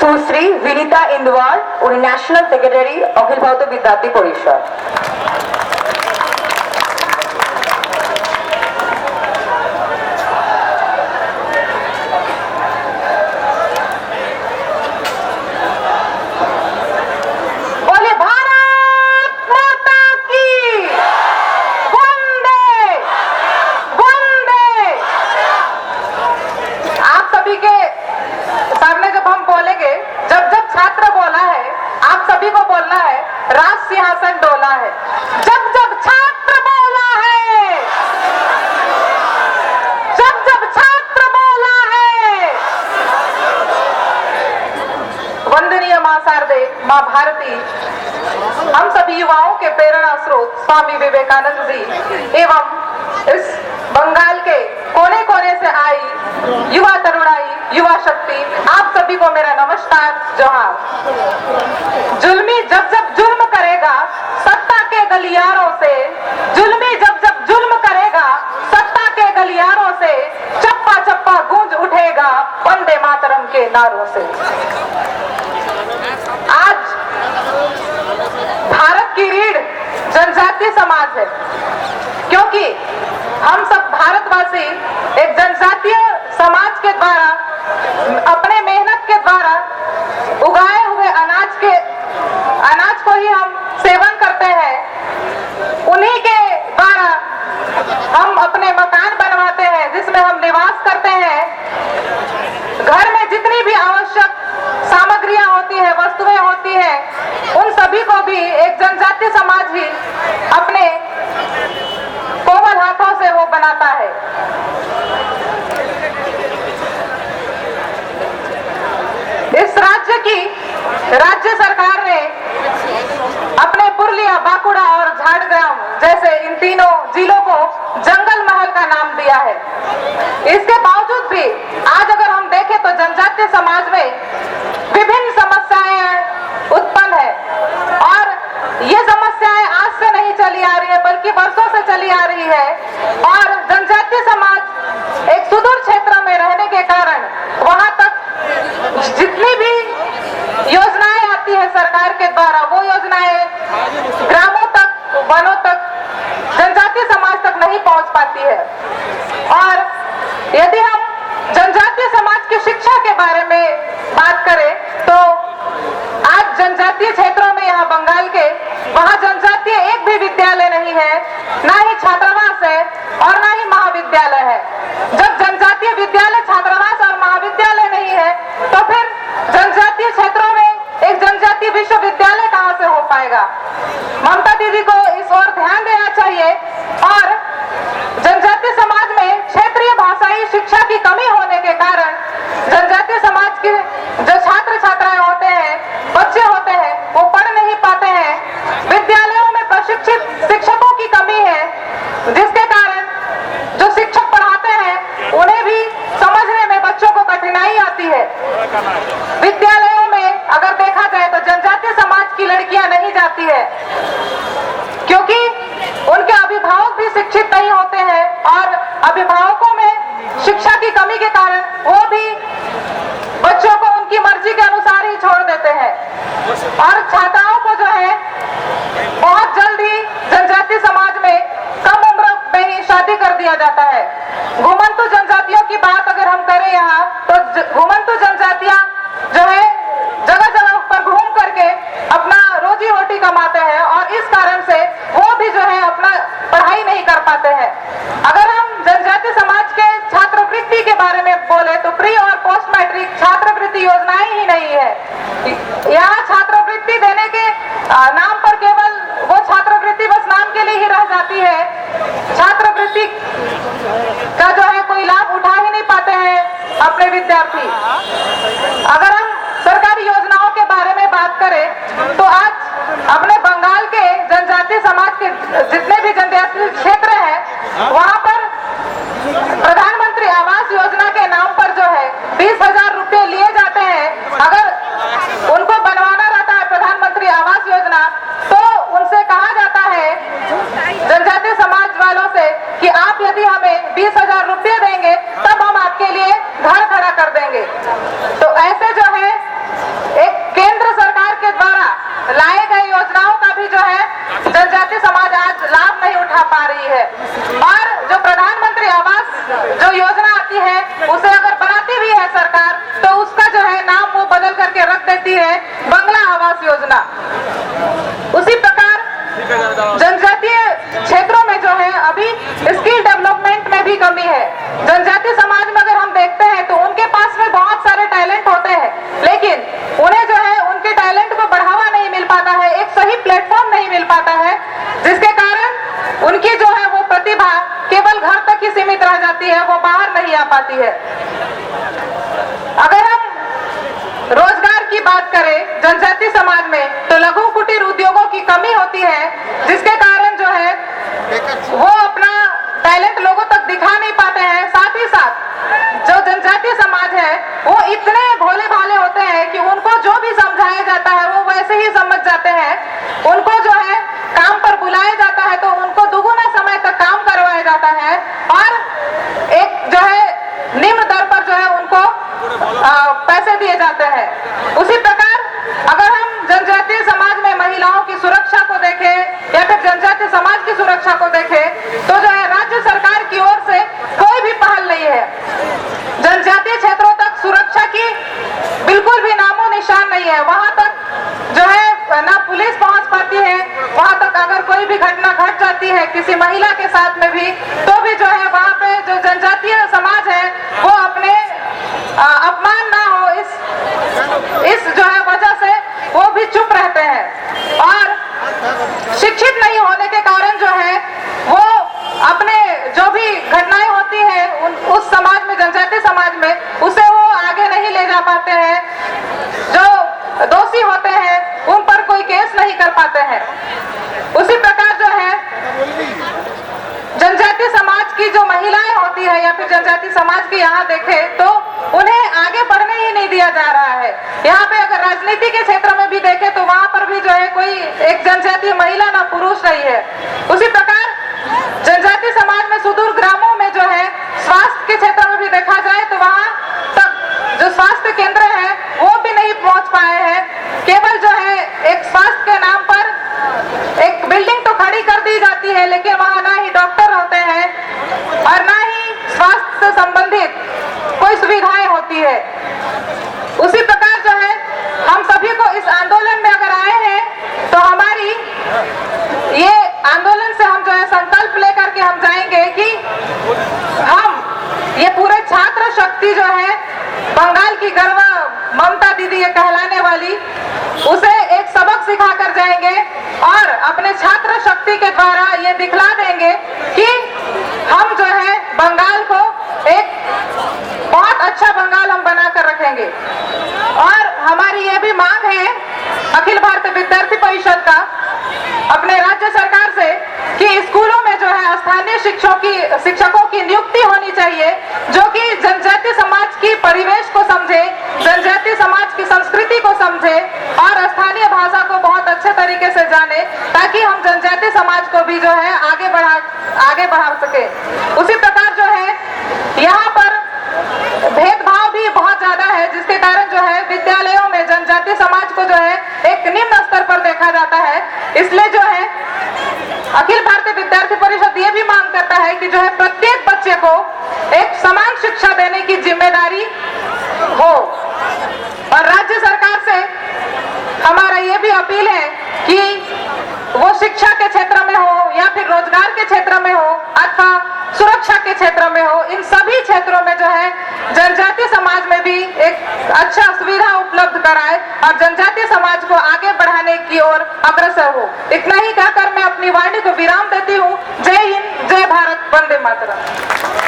সুশ্রী বিনীতা ইন্দওয়াল, উনি national secretary অখিল ভারতীয় বিদ্যার্থী পরিষদ। राज सिंहासन डोला है जब जब छात्र बोला है, जब जब छात्र बोला है। वंदनीय मां शारदे, मां भारती, हम सभी युवाओं के प्रेरणा स्रोत स्वामी विवेकानंद जी एवं इस बंगाल के कोने कोने से आई युवा तरुणाई, युवा शक्ति, आप सभी को मेरा नमस्कार, जोहार। जुल्मी जब जब जुल्म करेगा सत्ता के गलियारों से, जुल्मी जब जब जुल्म करेगा सत्ता के गलियारों से, चप्पा चप्पा गूंज उठेगा वंदे मातरम के नारों से। आज भारत की रीढ़ जनजातीय समाज है, क्योंकि हम सब भारतवासी एक जनजातीय समाज के द्वारा अपने मेहनत के द्वारा उगाए हुए अनाज को ही हम सेवन करते हैं। उन्हीं के द्वारा हम अपने मकान बनवाते हैं जिसमें हम निवास करते हैं। घर में जितनी भी आवश्यक सामग्रियां होती है, वस्तुएं होती है, उन सभी को भी एक जनजातीय समाज ही अपने कोमल हाथों से वो बनाता है। इस राज्य सरकार ने अपने पुरलिया, बांकुड़ा और झाड़ग्राम जैसे इन तीनों जिलों को जंगल महल का नाम दिया है। इसके बावजूद भी आज अगर हम देखें तो जनजातीय समाज में विभिन्न समस्याएं उत्पन्न है, और ये समस्याएं आज से नहीं चली आ रही है बल्कि वर्षों से चली आ रही है। और जनजातीय समाज एक सुदूर क्षेत्र में रहने के कारण वहां तक जितनी भी योजनाएं आती है सरकार के द्वारा, वो योजनाएं ग्रामों तक, वनों तक, जनजातीय समाज तक नहीं पहुंच पाती है। और यदि हम जनजातीय समाज की शिक्षा के बारे में बात करें तो आज जनजातीय क्षेत्रों में, यहाँ बंगाल के, वहां जनजातीय एक भी विद्यालय नहीं है, ना ही छात्रावास है और ना ही महाविद्यालय है। जब जनजातीय विद्यालय, छात्रावास और महाविद्यालय नहीं है तो फिर जनजातीय क्षेत्रों में एक जनजातीय विश्वविद्यालय कहां से हो पाएगा? ममता दीदी को इस ओर ध्यान देना चाहिए। और जनजातीय समाज में क्षेत्रीय भाषाई शिक्षा की कमी होने के कारण जनजातीय समाज के जो छात्र छात्राएं होते हैं, बच्चे होते हैं, वो पढ़ नहीं पाते हैं। विद्यालयों में प्रशिक्षित शिक्षकों की कमी है, जिसके कारण जो शिक्षक पढ़ाते हैं उन्हें भी समझने में बच्चों को कठिनाई आती है। विद्यालयों में अगर देखा जाए तो जनजातीय समाज की लड़कियां नहीं जाती है, क्योंकि उनके अभिभावक भी शिक्षित नहीं होते हैं और अभिभावकों में शिक्षा की कमी के कारण वो भी बच्चों को उनकी मर्जी के अनुसार ही छोड़ देते हैं। और छात्राओं को जो है बहुत जल्दी जनजातीय समाज में कम उम्र में ही शादी कर दिया जाता है। घुमंतु जनजातियों की बात अगर हम करें यहाँ तो घुमंतु जनजातियां जो है जगह जगह पर घूम करके अपना रोजी रोटी कमाते हैं और इस कारण से वो भी जो है अपना पढ़ाई नहीं कर पाते हैं। अगर हम जनजातीय समाज के छात्रवृत्ति के बारे में बोले तो प्री और पोस्ट मैट्रिक छात्रवृत्ति योजनाएं ही नहीं है। यहाँ छात्रवृत्ति देने के नाम पर केवल वो छात्रवृत्ति बस नाम के लिए ही रह जाती है। छात्रवृत्ति का जो है कोई लाभ उठा ही नहीं पाते हैं अपने विद्यार्थी। अगर हम सरकारी योजनाओं के बारे में बात करें तो आज अपने बंगाल के जनजातीय समाज के जितने भी जनजातीय क्षेत्र हैं वहां पर प्रधानमंत्री आवास योजना के नाम पर जो है 20,000 रुपए लिए जाते हैं। अगर उनको बनवाना रहता है प्रधानमंत्री आवास योजना तो उनसे कहा जाता है जनजातीय समाज वालों से कि आप यदि हमें 20,000 रुपए देंगे तब हम आपके लिए घर खड़ा कर देंगे। तो ऐसे जो है समझना। उसी प्रकार जनजातीय क्षेत्रों में जो है अभी स्किल डेवलपमेंट में भी कमी है। जनजातीय समाज में अगर हम देखते हैं तो उनके पास में बहुत सारे टैलेंट होते हैं, लेकिन उन्हें जो है उनके टैलेंट को बढ़ावा नहीं मिल पाता है, एक सही प्लेटफॉर्म नहीं मिल पाता है, जिसके कारण उनकी जो है वो प्रतिभा केवल घर तक ही सीमित रह जाती है, वो बाहर नहीं आ पाती है। अगर हम रोजगार की बात करें जनजातीय समाज में तो लघु कुटीर उद्योगों की कमी होती है, जिसके कारण जो है वो अपना टैलेंट लोगों तक दिखा नहीं पाते हैं। साथ ही साथ जो जनजातीय समाज है वो इतने भोले भाले होते हैं कि उनको जो भी समझाया जाता है वो वैसे ही समझ जाते हैं। उनको जो है काम पर बुलाया जाता है तो उनको दुगुना समय तक काम करवाया जाता है और एक जो है निम्न दर पर जो है उनको पैसे दिए जाते हैं। उसी प्रकार अगर हम जनजातीय समाज में महिलाओं की सुरक्षा को देखें या फिर जनजातीय समाज की सुरक्षा को देखें तो जो है राज्य सरकार की ओर से कोई भी पहल नहीं है। जनजातीय क्षेत्रों तक सुरक्षा की बिल्कुल भी नामो निशान नहीं है। वहां तक जो है ना पुलिस पहुंच पाती है, वहां तक अगर कोई भी घटना घट जाती है किसी महिला के साथ में भी तो भी जो है वहां पे जो जनजातीय समाज है वो अपने अपमान ना हो इस जो है वजह से वो भी चुप रहते हैं और शिक्षित नहीं होने के कारण जो है वो अपने जो भी घटनाएं होती है उस समाज में जनजातीय समाज में उसे वो आगे नहीं ले जा पाते हैं। जो दोषी होते हैं उन पर कोई केस नहीं कर पाते हैं। उसी प्रकार जो है जनजातीय समाज की जो महिलाएं होती है या फिर जनजातीय समाज की यहाँ देखे तो उन्हें आगे बढ़ने ही नहीं दिया जा रहा है। यहाँ पे अगर राजनीति के क्षेत्र में भी देखे तो वहां पर भी जो है कोई एक जनजातीय महिला ना पुरुष नहीं है। उसी प्रकार जनजातीय समाज में सुदूर ग्रामों में जो है स्वास्थ्य के क्षेत्र में भी देखा जाए तो वहां तक जो स्वास्थ्य केंद्र है वो भी नहीं पहुंच पाए हैं। केवल जो है एक स्वास्थ्य के नाम पर एक बिल्डिंग तो खड़ी कर दी जाती है, लेकिन वहां ना ही डॉक्टर होते हैं और ना ही स्वास्थ्य से संबंधित कोई सुविधाएं होती है। उसी प्रकार जो है हम सभी को इस आंदोलन में अगर आए हैं तो हमारी ये आंदोलन से हम जो है संकल्प लेकर के हम जाएंगे कि हम ये पूरे छात्र शक्ति जो है बंगाल की गर्व ममता दीदी ये कहलाने वाली उसे एक सबक सिखा कर जाएंगे और अपने छात्र शक्ति के द्वारा ये दिखला देंगे कि हम जो है बंगाल को एक बहुत अच्छा बंगाल हम बना कर रखेंगे। और हमारी ये भी मांग है अखिल भारतीय विद्यार्थी परिषद का अपने राज्य सरकार से कि स्कूलों में जो है स्थानीय शिक्षकों की नियुक्ति होनी चाहिए जो कि जनजातीय समाज की परिवेश को समझे, जनजातीय समाज की संस्कृति को समझे और स्थानीय भाषा को बहुत अच्छे तरीके से जाने, ताकि हम जनजातीय समाज को भी जो है आगे बढ़ा सके। उसी प्रकार जो है यहाँ पर भेदभाव भी बहुत ज्यादा है, जिसके कारण जो है विद्यालयों में जनजातीय समाज को जो है एक निम्न स्तर पर देखा जाता है। इसलिए जो है अखिल भारतीय विद्यार्थी परिषद ये भी मांग करता है कि जो है प्रत्येक बच्चे को एक समान शिक्षा देने की जिम्मेदारी हो। और राज्य सरकार से हमारा ये भी अपील है कि वो शिक्षा के क्षेत्र में हो या फिर रोजगार के क्षेत्र में हो अथवा सुरक्षा के क्षेत्र में हो, इन सभी क्षेत्रों में जो है जनजातीय समाज में भी एक अच्छा सुविधा उपलब्ध कराए और जनजातीय समाज को आगे बढ़ाने की ओर अग्रसर हो। इतना ही कहकर मैं अपनी वाणी को विराम देती हूँ। जय हिंद, जय भारत, वंदे मातरम।